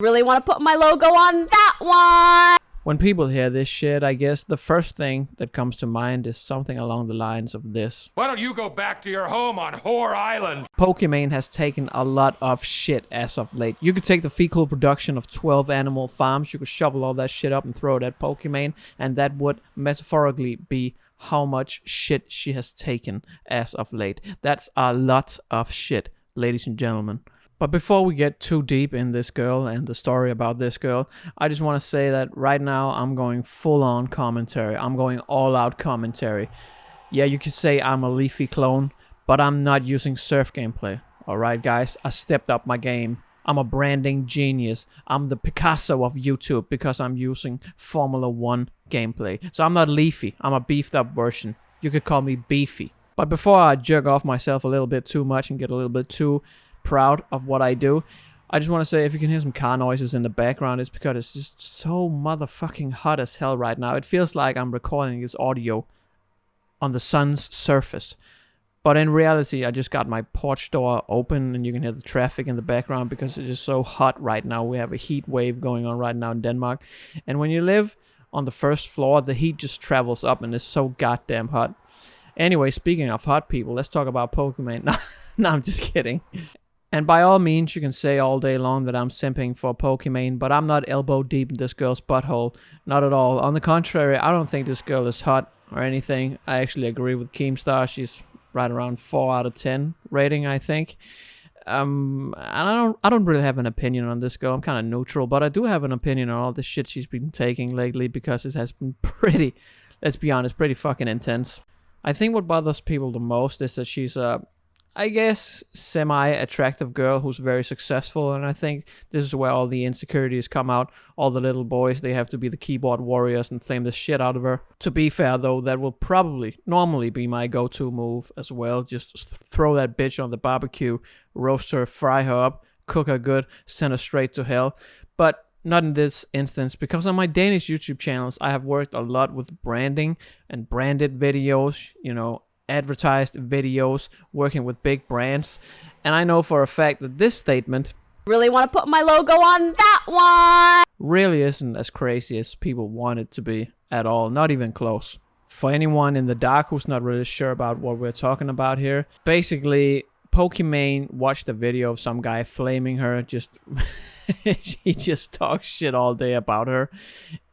Really want to put my logo on that one. When people hear this shit, I guess the first thing that comes to mind is something along the lines of this. Why don't you go back to your home on Whore Island? Pokimane has taken a lot of shit as of late. You could take the fecal production of 12 animal farms, you could shovel all that shit up and throw it at Pokimane, and that would metaphorically be how much shit she has taken as of late. That's a lot of shit, ladies and gentlemen. But before we get too deep in this girl and the story about this girl, I just want to say that right now I'm going full-on commentary. I'm going all-out commentary. Yeah, you could say I'm a Leafy clone, but I'm not using surf gameplay. Alright guys, I stepped up my game. I'm a branding genius. I'm the Picasso of YouTube because I'm using Formula 1 gameplay. So I'm not Leafy, I'm a beefed up version. You could call me Beefy. But before I jerk off myself a little bit too much and get a little bit too proud of what I do, I just want to say if you can hear some car noises in the background, it's because it's just so motherfucking hot as hell right now. It feels like I'm recording this audio on the sun's surface. But in reality, I just got my porch door open and you can hear the traffic in the background because it's just so hot right now. We have a heat wave going on right now in Denmark. And when you live on the first floor, the heat just travels up and it's so goddamn hot. Anyway, speaking of hot people, let's talk about Pokimane. No, I'm just kidding. And by all means, you can say all day long that I'm simping for Pokimane, but I'm not elbow deep in this girl's butthole. Not at all. On the contrary, I don't think this girl is hot or anything. I actually agree with Keemstar. She's right around 4 out of 10 rating, I think. And I don't really have an opinion on this girl. I'm kind of neutral, but I do have an opinion on all the shit she's been taking lately because it has been pretty, let's be honest, pretty fucking intense. I think what bothers people the most is that she's a, I guess, semi-attractive girl who's very successful, and I think this is where all the insecurities come out. All the little boys, they have to be the keyboard warriors and flame the shit out of her. To be fair though, that will probably normally be my go-to move as well. Just throw that bitch on the barbecue, roast her, fry her up, cook her good, send her straight to hell. But not in this instance, because on my Danish YouTube channels, I have worked a lot with branding and branded videos, you know, advertised videos, working with big brands, and I know for a fact that this statement, really want to put my logo on that one, really isn't as crazy as people want it to be at all, not even close. For anyone in the dark who's not really sure about what we're talking about here, basically Pokimane watched a video of some guy flaming her, just he just talks shit all day about her,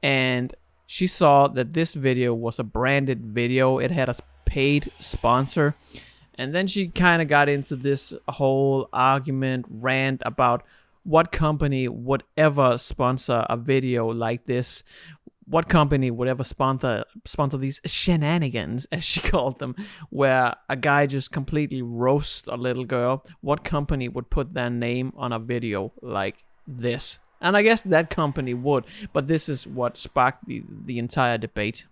and she saw that this video was a branded video. It had a paid sponsor, and then she kind of got into this whole argument rant about what company would ever sponsor a video like this, what company would ever sponsor these shenanigans, as she called them, where a guy just completely roasts a little girl. What company would put their name on a video like this? And I guess that company would, but this is what sparked the entire debate.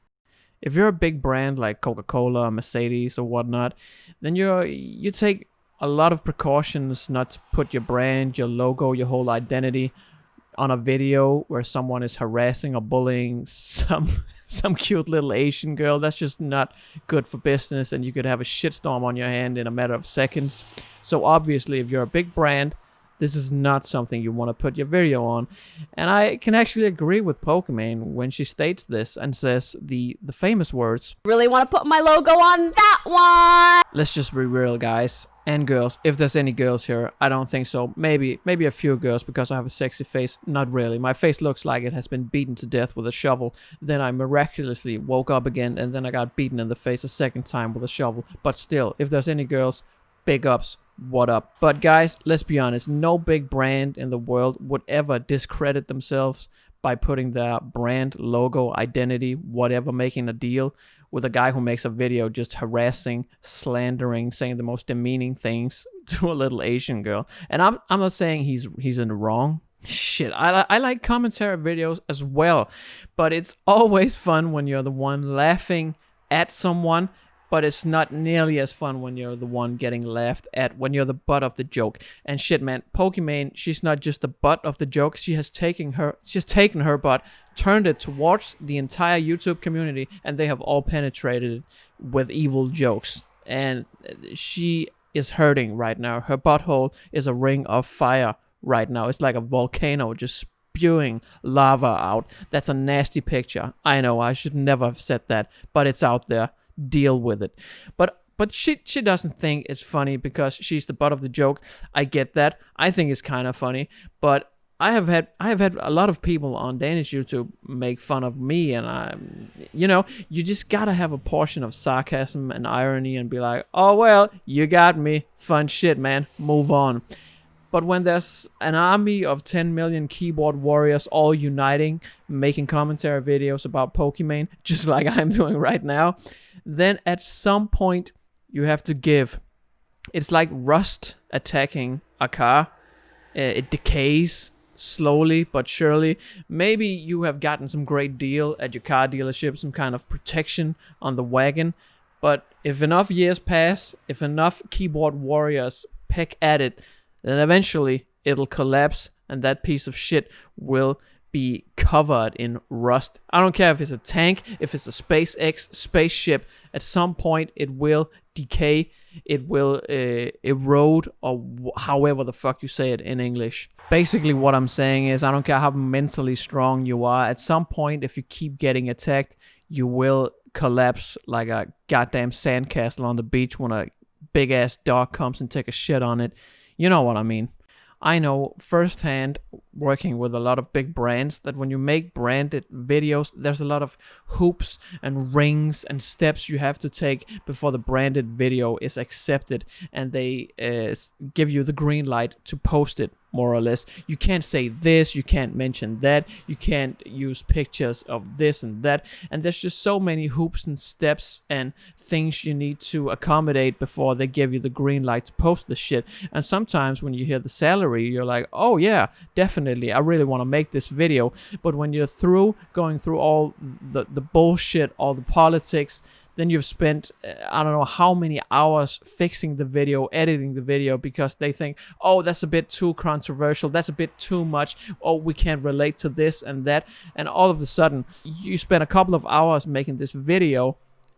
If you're a big brand like Coca-Cola or Mercedes or whatnot, then you take a lot of precautions not to put your brand, your logo, your whole identity on a video where someone is harassing or bullying some cute little Asian girl. That's just not good for business, and you could have a shitstorm on your hand in a matter of seconds. So obviously, if you're a big brand, this is not something you want to put your video on. And I can actually agree with Pokimane when she states this and says the famous words, really want to put my logo on that one. Let's just be real, guys and girls. If there's any girls here, I don't think so. Maybe a few girls because I have a sexy face. Not really. My face looks like it has been beaten to death with a shovel. Then I miraculously woke up again, and then I got beaten in the face a second time with a shovel. But still, if there's any girls, big ups. What up? But guys, let's be honest, no big brand in the world would ever discredit themselves by putting their brand, logo, identity, whatever, making a deal with a guy who makes a video just harassing, slandering, saying the most demeaning things to a little Asian girl. And I'm not saying he's in the wrong. Shit, I like commentary videos as well, but it's always fun when you're the one laughing at someone, but it's not nearly as fun when you're the one getting laughed at, when you're the butt of the joke. And shit, man, Pokimane, she's not just the butt of the joke. She has taken her butt, turned it towards the entire YouTube community, and they have all penetrated it with evil jokes. And she is hurting right now. Her butthole is a ring of fire right now. It's like a volcano just spewing lava out. That's a nasty picture. I know I should never have said that, but it's out there. Deal with it. But she doesn't think it's funny because she's the butt of the joke. I get that. I think it's kind of funny, but I have had a lot of people on Danish YouTube make fun of me, and you just gotta have a portion of sarcasm and irony and be like, oh well, you got me. Fun shit, man. Move on. But when there's an army of 10 million keyboard warriors all uniting, making commentary videos about Pokimane, just like I'm doing right now, then at some point you have to give. It's like rust attacking a car. It decays slowly but surely. Maybe you have gotten some great deal at your car dealership, some kind of protection on the wagon. But if enough years pass, if enough keyboard warriors peck at it, then eventually it'll collapse and that piece of shit will be covered in rust. I don't care if it's a tank, if it's a SpaceX spaceship, at some point it will decay, it will erode, or however the fuck you say it in English. Basically what I'm saying is, I don't care how mentally strong you are, at some point if you keep getting attacked, you will collapse like a goddamn sandcastle on the beach when a big ass dog comes and take a shit on it. You know what I mean. I know firsthand, working with a lot of big brands, that when you make branded videos, there's a lot of hoops and rings and steps you have to take before the branded video is accepted and they give you the green light to post it, more or less. You can't say this, you can't mention that, you can't use pictures of this and that, and there's just so many hoops and steps and things you need to accommodate before they give you the green light to post the shit. And sometimes when you hear the salary, you're like, oh yeah, definitely, I really want to make this video. But when you're going through all the bullshit, all the politics, then you've spent I don't know how many hours fixing the video, editing the video, because they think, oh, that's a bit too controversial, that's a bit too much, oh, we can't relate to this and that. And all of a sudden you spend a couple of hours making this video,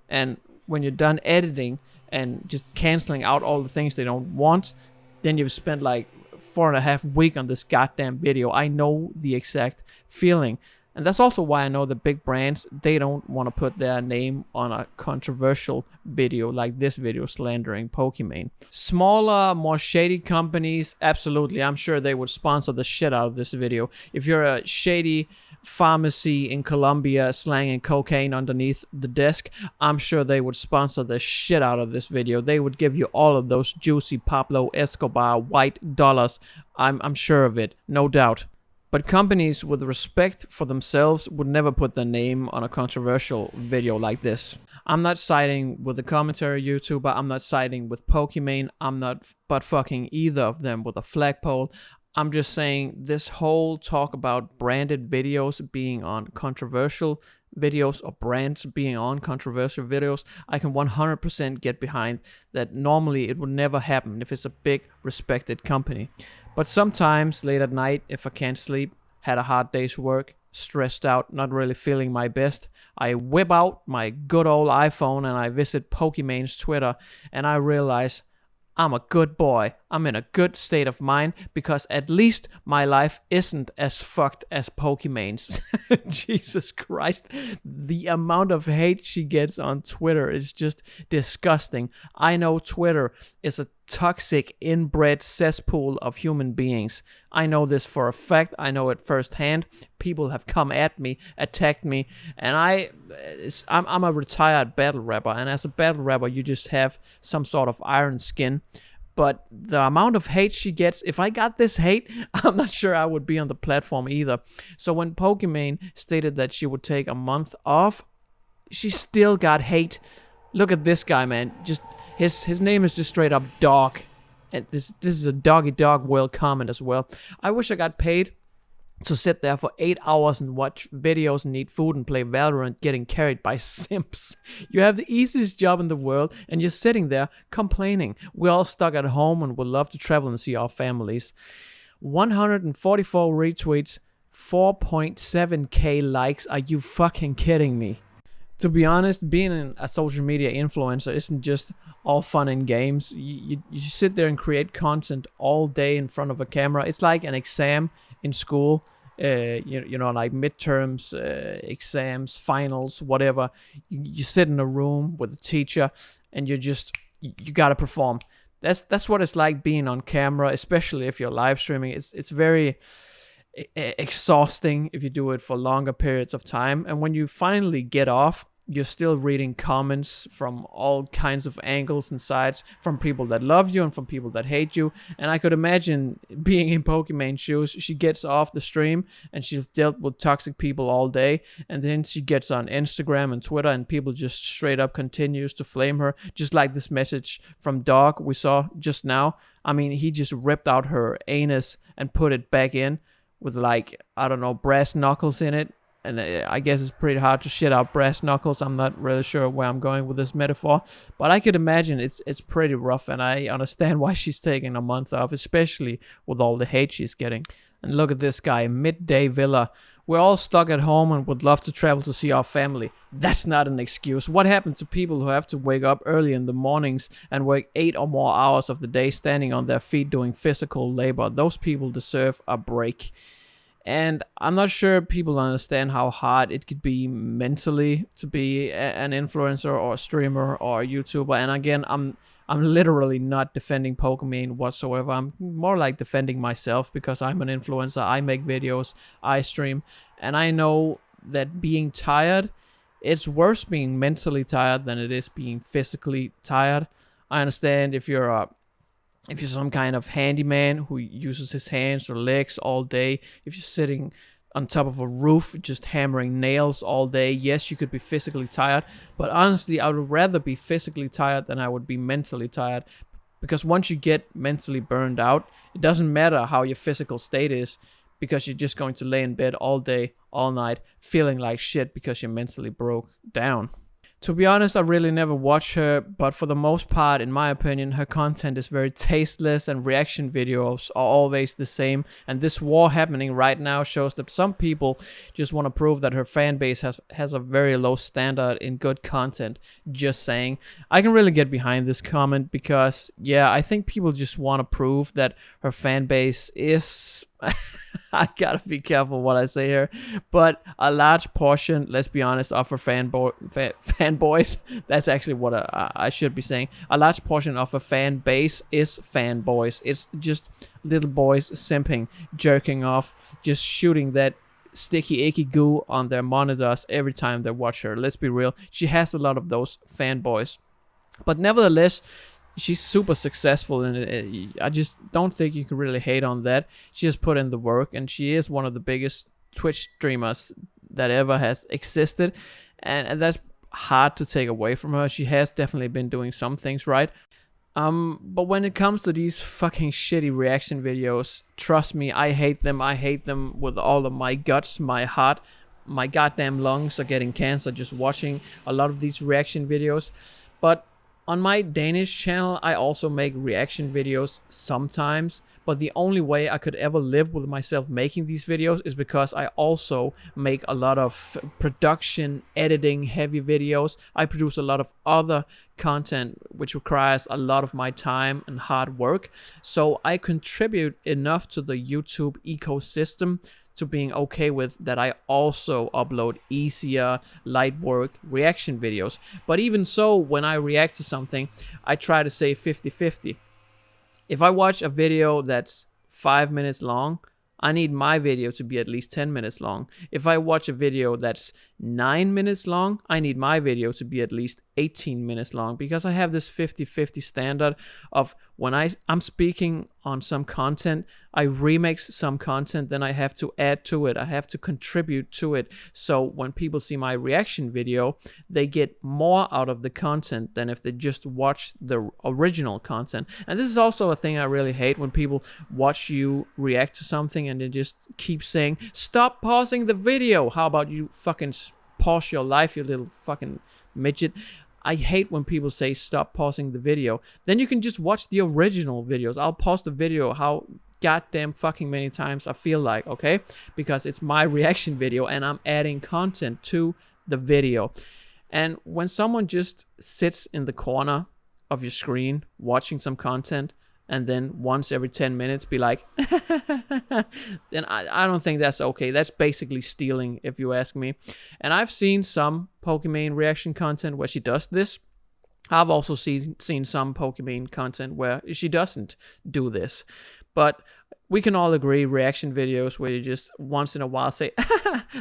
and when you're done editing and just canceling out all the things they don't want, then you've spent like 4.5 weeks on this goddamn video. I know the exact feeling. And that's also why I know the big brands, they don't want to put their name on a controversial video like this video slandering Pokimane. Smaller, more shady companies, absolutely, I'm sure they would sponsor the shit out of this video. If you're a shady pharmacy in Colombia slanging cocaine underneath the desk, I'm sure they would sponsor the shit out of this video. They would give you all of those juicy Pablo Escobar white dollars. I'm sure of it, no doubt. But companies with respect for themselves would never put their name on a controversial video like this. I'm not siding with the commentary YouTuber, I'm not siding with Pokimane, I'm not butt fucking either of them with a flagpole. I'm just saying this whole talk about branded videos being on controversial videos or brands being on controversial videos, I can 100% get behind that. Normally it would never happen if it's a big respected company. But sometimes late at night, if I can't sleep, had a hard day's work, stressed out, not really feeling my best, I whip out my good old iPhone and I visit Pokimane's Twitter, and I realize I'm a good boy. I'm in a good state of mind because at least my life isn't as fucked as Pokimane's. Jesus Christ. The amount of hate she gets on Twitter is just disgusting. I know Twitter is a toxic, inbred cesspool of human beings. I know this for a fact. I know it firsthand. People have come at me, attacked me, and I'm a retired battle rapper, and as a battle rapper, you just have some sort of iron skin. But the amount of hate she gets, if I got this hate, I'm not sure I would be on the platform either. So when Pokimane stated that she would take a month off, she still got hate. Look at this guy, man. Just his name is just straight up dog. And this is a doggy dog world comment as well. I wish I got paid to sit there for 8 hours and watch videos and eat food and play Valorant getting carried by simps. You have the easiest job in the world and you're sitting there complaining. We're all stuck at home and would love to travel and see our families. 144 retweets, 4.7k likes. Are you fucking kidding me? To be honest, being a social media influencer isn't just all fun and games. You sit there and create content all day in front of a camera. It's like an exam in school. You know, like midterms, exams, finals, whatever. You sit in a room with a teacher, and you gotta perform. That's what it's like being on camera, especially if you're live streaming. It's very exhausting if you do it for longer periods of time. And when you finally get off, you're still reading comments from all kinds of angles and sides, from people that love you and from people that hate you. And I could imagine being in Pokimane's shoes. She gets off the stream and she's dealt with toxic people all day, and then she gets on Instagram and Twitter and people just straight up continues to flame her, just like this message from Dog we saw just now. I mean, he just ripped out her anus and put it back in with, like, I don't know, brass knuckles in it. And I guess it's pretty hard to shit out brass knuckles. I'm not really sure where I'm going with this metaphor, but I could imagine it's pretty rough, and I understand why she's taking a month off, especially with all the hate she's getting. And look at this guy, midday villa. We're all stuck at home and would love to travel to see our family. That's not an excuse. What happened to people who have to wake up early in the mornings and work 8 or more hours of the day standing on their feet doing physical labor? Those people deserve a break. And I'm not sure people understand how hard it could be mentally to be an influencer or a streamer or a YouTuber. And again, I'm literally not defending Pokimane whatsoever. I'm more like defending myself, because I'm an influencer. I make videos, I stream, and I know that being tired, it's worse being mentally tired than it is being physically tired. I understand if you're some kind of handyman who uses his hands or legs all day, if you're sitting on top of a roof just hammering nails all day, yes, you could be physically tired. But honestly, I would rather be physically tired than I would be mentally tired. Because once you get mentally burned out, it doesn't matter how your physical state is, because you're just going to lay in bed all day, all night, feeling like shit because you're mentally broke down. To be honest, I really never watch her, but for the most part, in my opinion, her content is very tasteless and reaction videos are always the same. And this war happening right now shows that some people just want to prove that her fan base has a very low standard in good content. Just saying. I can really get behind this comment because, yeah, I think people just want to prove that her fan base is... I gotta be careful what I say here, but a large portion, let's be honest, of her fanboys, that's actually what I should be saying. A large portion of her fan base is fanboys. It's just little boys simping, jerking off, just shooting that sticky icky goo on their monitors every time they watch her. Let's be real, she has a lot of those fanboys, but nevertheless, she's super successful, and I just don't think you can really hate on that. She has put in the work, and she is one of the biggest Twitch streamers that ever has existed, and that's hard to take away from her. She has definitely been doing some things right. But when it comes to these fucking shitty reaction videos, trust me, I hate them. I hate them with all of my guts, my heart. My goddamn lungs are getting cancer just watching a lot of these reaction videos. But on my Danish channel, I also make reaction videos sometimes, but the only way I could ever live with myself making these videos is because I also make a lot of production, editing, heavy videos. I produce a lot of other content which requires a lot of my time and hard work. So I contribute enough to the YouTube ecosystem to being okay with that I also upload easier, light work reaction videos. But even so, when I react to something, I try to say 50-50. If I watch a video that's 5 minutes long, I need my video to be at least 10 minutes long. If I watch a video that's 9 minutes long, I need my video to be at least 18 minutes long, because I have this 50-50 standard of when I'm speaking on some content, I remix some content, then I have to add to it. I have to contribute to it. So when people see my reaction video, they get more out of the content than if they just watch the original content. And this is also a thing I really hate, when people watch you react to something and they just keep saying, stop pausing the video. How about you fucking pause your life, you little fucking midget. I hate when people say stop pausing the video. Then you can just watch the original videos. I'll pause the video how goddamn fucking many times I feel like, okay? Because it's my reaction video and I'm adding content to the video. And when someone just sits in the corner of your screen watching some content and then once every 10 minutes be like, then I don't think that's okay. That's basically stealing, if you ask me. And I've seen some Pokimane reaction content where she does this. I've also seen some Pokimane content where she doesn't do this. But we can all agree reaction videos where you just once in a while say,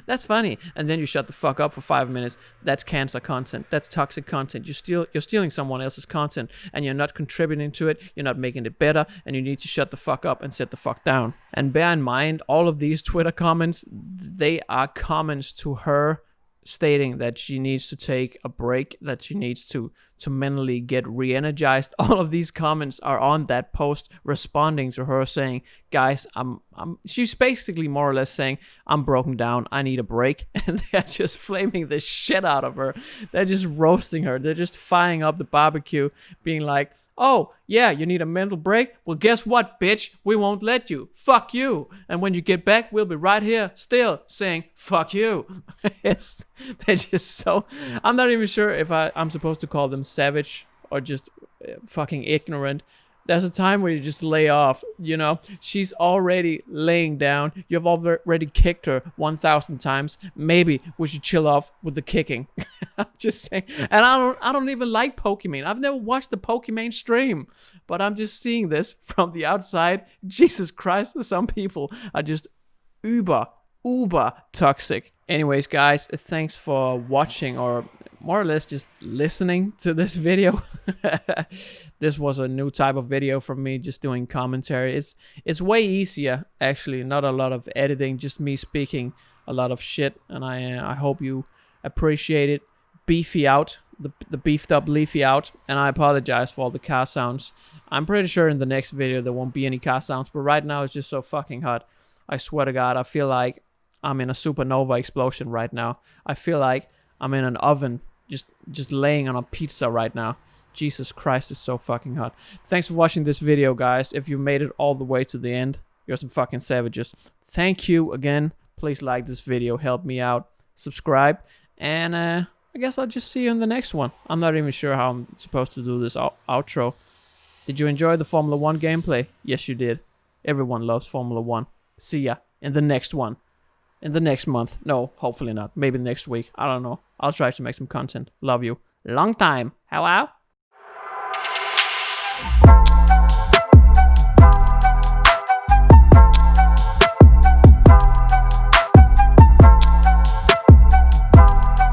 that's funny, and then you shut the fuck up for 5 minutes. That's cancer content. That's toxic content. You're stealing someone else's content and you're not contributing to it. You're not making it better, and you need to shut the fuck up and sit the fuck down. And bear in mind, all of these Twitter comments, they are comments to her stating that she needs to take a break, that she needs to mentally get re-energized. All of these comments are on that post responding to her saying, guys, she's basically more or less saying, I'm broken down, I need a break. And they're just flaming the shit out of her. They're just roasting her. They're just firing up the barbecue, being like, oh, yeah, you need a mental break? Well, guess what, bitch? We won't let you. Fuck you. And when you get back, we'll be right here still saying, fuck you. They're just so... I'm not even sure if I'm supposed to call them savage or just fucking ignorant. There's a time where you just lay off, you know? She's already laying down. You've already kicked her 1,000 times. Maybe we should chill off with the kicking. I'm just saying. And I don't even like Pokimane. I've never watched the Pokimane stream. But I'm just seeing this from the outside. Jesus Christ, some people are just uber toxic. Anyways, guys, thanks for watching, or more or less just listening to this video. This was a new type of video from me, just doing commentary. It's way easier, actually. Not a lot of editing, just me speaking a lot of shit. And I hope you appreciate it. Beefy out, the beefed up leafy out. And I apologize for all the car sounds. I'm pretty sure in the next video there won't be any car sounds. But right now it's just so fucking hot. I swear to God, I feel like I'm in a supernova explosion right now. I feel like I'm in an oven, just laying on a pizza right now. Jesus Christ, it's so fucking hot. Thanks for watching this video, guys. If you made it all the way to the end, you're some fucking savages. Thank you again. Please like this video, help me out, subscribe, and I guess I'll just see you in the next one. I'm not even sure how I'm supposed to do this outro. Did you enjoy the Formula 1 gameplay? Yes, you did. Everyone loves Formula 1. See ya in the next one. In the next month. No, hopefully not. Maybe next week. I don't know. I'll try to make some content. Love you. Long time. Hello?